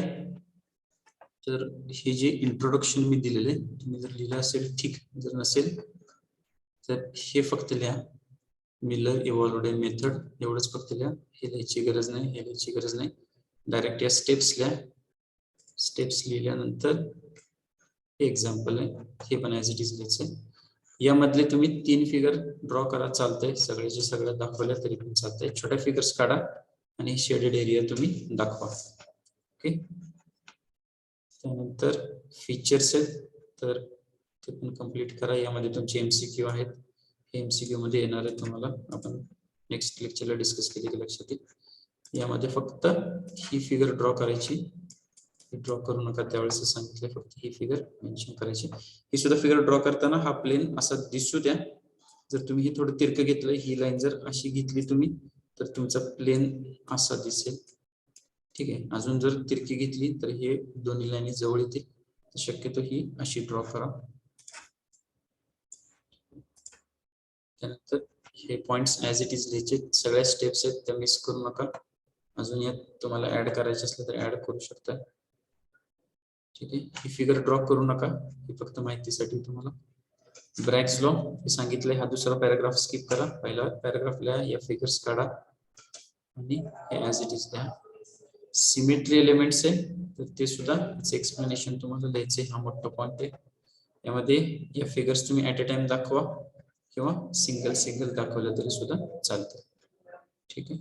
तर हे जे इंट्रोडक्शन मी दिलेले, तुम्ही जर लिहिलं असेल ठीक, जर नसेल तर हे फक्त लिहा. मिलर इव्हॉल्व्ड मेथड एवढंच फक्त लिहा. हे लिहायची गरज नाही, हे लिहायची गरज नाही. डायरेक्ट या स्टेप्स लिहा. स्टेप्स लिहिल्यानंतर हे एक्झाम्पल आहे, हे पण ऍज इट इज लिहायचं. यामधले तुम्ही 3 फिगर ड्रॉ करा, चालतंय. सगळ्याचे सगळं दाखवल्या तरी पण चालतंय. छोट्या फिगर्स काढा आणि शेडेड एरिया तुम्ही दाखवा. ओके. त्यानंतर फीचर्स आहेत, तर ते पण कम्प्लीट करा. यामध्ये तुमचे एमसीक्यू आहेत. हे एमसीक्यू मध्ये येणार आहे तुम्हाला, आपण नेक्स्ट लेक्चरला डिस्कस केली की लक्षात येईल. यामध्ये फक्त ही फिगर ड्रॉ करायची, ड्रॉ करू नका त्यावेळेस सांगितलं, फक्त ही फिगर मेन्शन करायची. ही सुद्धा फिगर ड्रॉ करताना हा प्लेन असा दिसू द्या. जर तुम्ही हे थोडं तिरकं घेतलं, ही लाईन जर अशी घेतली तुम्ही, तर तुमचा प्लेन असा दिसेल. ठीक आहे. अजून जर तिरकी घेतली तर हे दोन्ही लाईनी जवळ येतील. शक्यतो ही अशी ड्रॉ करा. त्यानंतर हे पॉइंट्स ऍज इट इज लिहायचे. सगळ्या स्टेप्स आहेत त्या मिस करू नका. अजून यात तुम्हाला ऍड करायचे असलं तर ऍड करू शकता. ठीक आहे. ही फिगर ड्रॉ करू नका, ही फक्त माहितीसाठी तुम्हाला. ब्रॅग्स लॉ हे सांगितलंय. हा दुसरा पॅराग्राफ स्किप करा, पहिला पॅराग्राफ लिहा, या फिगर्स काढा आणि हे ऍज इट इज लिहा. सिमेट्री एलिमेंट्स आहे, तर ते सुद्धा एक्सप्लेनेशन तुम्हाला लिहायचे. हा मोठा पॉइंट आहे. यामध्ये या फिगर्स तुम्ही ऍट अ टाइम दाखवा किंवा सिंगल दाखवलं तरी सुद्धा चालतं. ठीक आहे.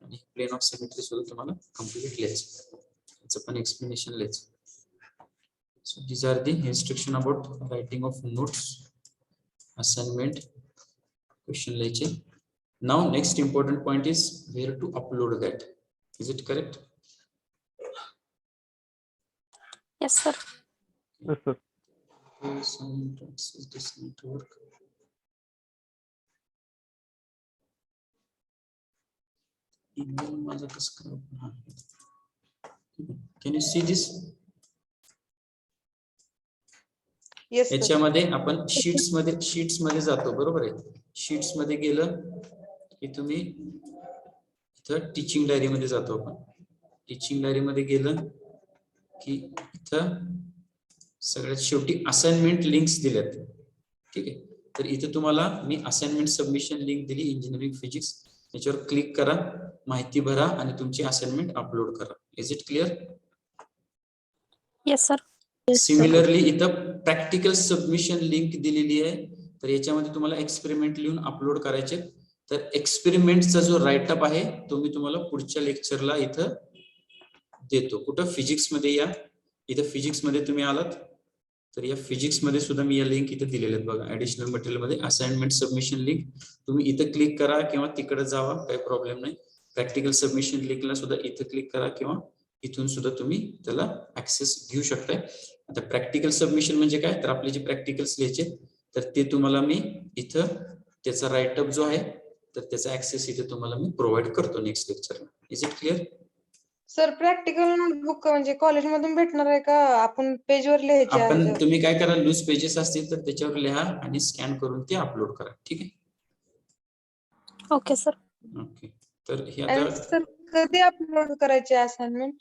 आणि प्लेन ऑफ सिमेट्री सुद्धा तुम्हाला कम्प्लीट लिहायचं, याचं पण एक्सप्लेनेशन लिहायचं. So these are the instruction about writing of notes, assignment, question लिहायचे. Now next important point is where to upload that. Is it correct? Yes sir. Yes, sir. Sometimes this network. Email माझा कसं काय? Can you see this? Yes याच्यामध्ये आपण sheets मध्ये जातो, बरोबर आहे. शीट्स मध्ये गेलं की तुम्ही इथं टीचिंग डायरी मध्ये जातो आपण. टीचिंग डायरी मध्ये गेलं की इथं सगळ्यात शेवटी असाइनमेंट लिंक्स दिल्यात. ठीक आहे. तर इथे तुम्हाला मी असाइनमेंट सबमिशन लिंक दिली, इंजिनिअरिंग फिजिक्स. याच्यावर क्लिक करा, माहिती भरा आणि तुमची असाइनमेंट अपलोड करा. Is it clear? Yes sir. Similarly इथं प्रॅक्टिकल सबमिशन लिंक दिलेली आहे, तर याच्यामध्ये तुम्हाला एक्सपेरिमेंट लिहून अपलोड करायचे. तर एक्सपेरिमेंटचा जो राईटअप आहे तो मी तुम्हाला पुढच्या लेक्चरला इथं देतो. कुठं? फिजिक्स मध्ये या. इथं फिजिक्स मध्ये तुम्ही आलात तर या फिजिक्स मध्ये सुद्धा मी या लिंक इथे दिलेले आहेत बघा. ऍडिशनल मटेरियल मध्ये असाइनमेंट सबमिशन लिंक, तुम्ही इथं क्लिक करा किंवा तिकडे जावा, काही प्रॉब्लेम नाही. प्रॅक्टिकल सबमिशन लिंकला सुद्धा इथं क्लिक करा किंवा इथून सुद्धा तुम्ही त्याला ऍक्सेस घेऊ शकताय. आता प्रॅक्टिकल सबमिशन म्हणजे काय, तर आपले जे प्रॅक्टिकल्स लिहायचे तर ते तुम्हाला मी इथं त्याचा राईटअप जो आहे तर त्याचा ऍक्सेस इथे तुम्हाला मी प्रोव्हाइड करतो नेक्स्ट लेक्चरला. Is it clear? Sir practical notebook म्हणजे कॉलेज मधून भेटणार आहे का आपण पेजवर लिहायचे आपण आहे? तुम्ही काय करा, लूज पेजेस असतील तर त्याच्यावर लिहा आणि स्कॅन करून ते अपलोड करा. ठीक आहे. Okay sir. ओके. तर हे आणि आता सर कधी अपलोड करायचे असाइनमेंट?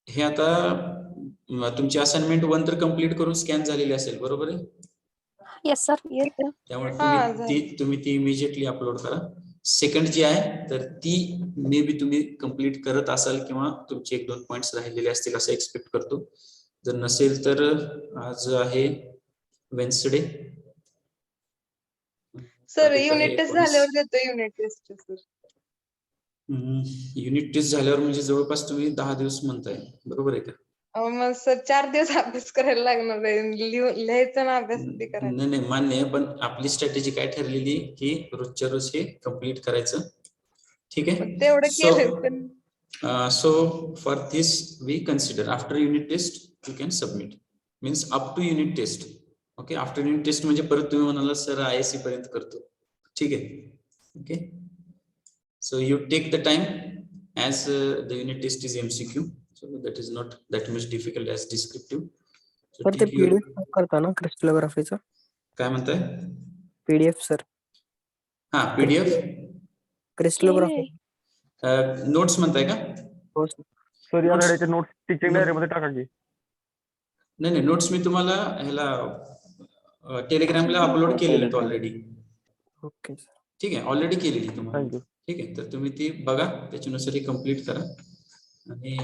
हे आता तुमची असाइनमेंट 1 तर कम्प्लीट करून स्कॅन झालेली असेल, बरोबर आहे. Yes sir. Yes, sir. त्यामुळे तुम्ही ती इमिजिएटली अपलोड करा. सेकंड जी आहे तर ती मे बी तुम्ही कम्प्लीट करत असाल किंवा तुमचे 1-2 पॉइंट्स राहिलेले असतील असं एक्सपेक्ट करतो. जर नसेल तर आज आहे वेन्सडे. सर युनिट टेस्ट झाल्यावर देतो unit test sir. Unit test झाल्यावर म्हणजे जवळपास तुम्ही 10 दिवस म्हणताय, बरोबर आहे का? मग सर 4 दिवस अभ्यास करायला लागणार आहे, लिहायचं ना अभ्यास ते करायचं. नाही मान्य आहे, पण आपली स्ट्रॅटेजी काय ठरलेली की रोजच्या रोज हे कम्प्लीट करायचं. ठीक आहे. तेवढं केलं पण So for this we consider after unit test you can submit, means up to unit test. Okay, after unit test म्हणजे परत तुम्ही म्हणाला सर ISC पर्यंत करतो. ठीक आहे. Okay, so you take the time as the unit test is MCQ, so that is not that much difficult as descriptive. So sir ते take your, PDF करता ना क्रिस्टलोग्राफीचं काय म्हणताय? PDF सर हा PDF क्रिस्टलोग्राफी नोट्स म्हणताय का? हो sir. Sir या Notes- धड्याचे नोट्स टीचिंग note- डायरीमध्ये टाका की. नाही नोट्स मी तुम्हाला ह्याला टेलिग्रामला अपलोड केलेले आहेत ऑलरेडी. Okay sir. ठीक आहे, ऑलरेडी केलेली तुम्हाला. थँक्यू. ठीक आहे, तर तुम्ही ती बघा, त्याच्यानुसार हे कम्प्लीट करा आणि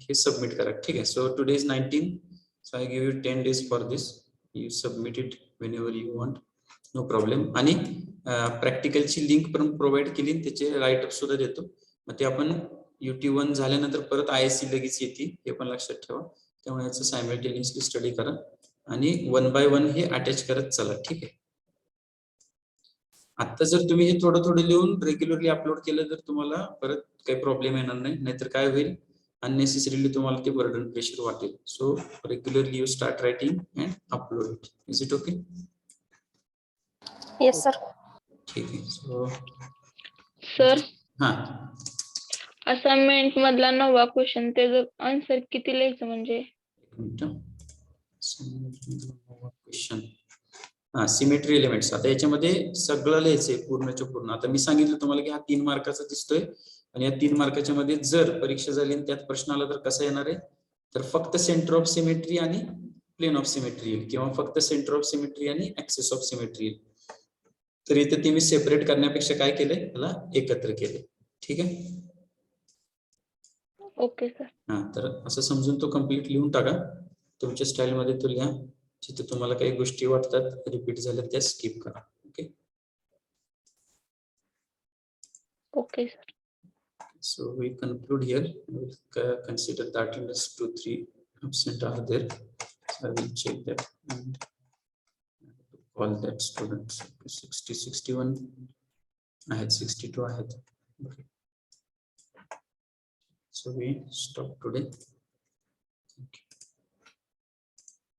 हे सबमिट करा. ठीक आहे. So today is 19, so I give you 10 days for this. You submit it whenever you want, no problem. आणि प्रॅक्टिकलची लिंक पण प्रोव्हाइड केली, त्याचे राईटअप सुद्धा देतो. मग ते आपण UT1 झाल्यानंतर परत ISC लगेच येते, हे पण लक्षात ठेवा. त्यामुळे याचं सायमल्टेनियसली स्टडी करा आणि 1 by 1 हे अटॅच करत चला. ठीक आहे. आता जर तुम्ही हे थोडं थोडं लिहून रेग्युलरली अपलोड केलं तर तुम्हाला परत काही प्रॉब्लेम येणार नाही. नाहीतर काय होईल, अननेसेसरीली तुम्हाला ते बर्डन प्रेशर वाटेल. So regularly you start writing and upload it. Is it okay? Yes sir. ठीक आहे. सो सर हा, असाइनमेंट मधला 9वा क्वेश्चन, त्याचं आन्सर किती लिहायचं म्हणजे? एक मिनिट. क्वेश्चन, हा सिमेट्री एलिमेंट्स. आता याच्यामध्ये सगळं लिहायचंय पूर्णच्या पूर्ण. आता मी सांगितलं तुम्हाला की हा 3 मार्काचा दिसतोय आणि या 3 मार्काच्या मध्ये जर परीक्षा झाली आणि त्यात प्रश्न आला तर कसा येणार आहे, तर फक्त सेंटर ऑफ सिमेट्री आणि प्लेन ऑफ सिमेट्री येईल, किंवा फक्त सेंटर ऑफ सिमेट्री आणि ऍक्सिस ऑफ सिमेट्री येईल. तर इथे ते मी सेपरेट करण्यापेक्षा काय केलंय, त्याला एकत्र केले. ठीक आहे. Okay sir. हा, तर असं समजून तो कम्प्लीट लिहून टाका तुमच्या स्टाईल मध्ये. तो लिहा, जिथे तुम्हाला काही गोष्टी वाटतात रिपीट झाल्या त्या स्किप करा. Okay. Okay sir. So we conclude here. We will consider the attendance 2-3 absent are there. So I will check that and call that students. 60, 61. I had 62. I had. Okay. So we stop today. Thank you.